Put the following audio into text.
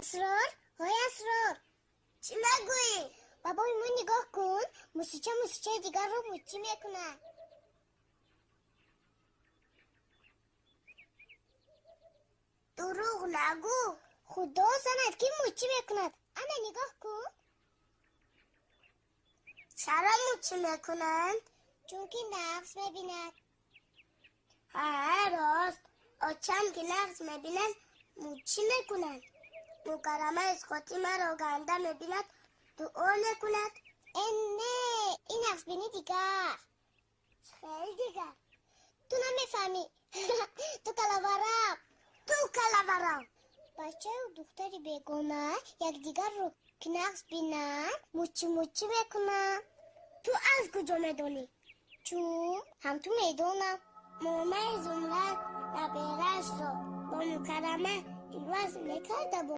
اسرار؟ های اسرار، چی نگویی؟ بابای من نگاه کن، موسیچه دیگر رو موچی میکنن. دروغ نگو. خدا زند که موچی میکند. انا نگاه کن. چرا موچی میکنند؟ چون که نقص میبیند. ها راست، آچم که نقص میبینند موچی میکنند. مکرمه از خاطی مرا گنده میبیند دعا میکند. نه، این نقص بینی دیگر. خیلی دیگر. تو نمیفهمی. تو کلاورم. بچه و دختری بگونه یک دیگر رو که نقص بینن موچی میکنن. تو از کجا میدونی؟ چون هم تو میدونم. ماما زمرد نبیرش رو با مکرمه دیواز میکرده بود.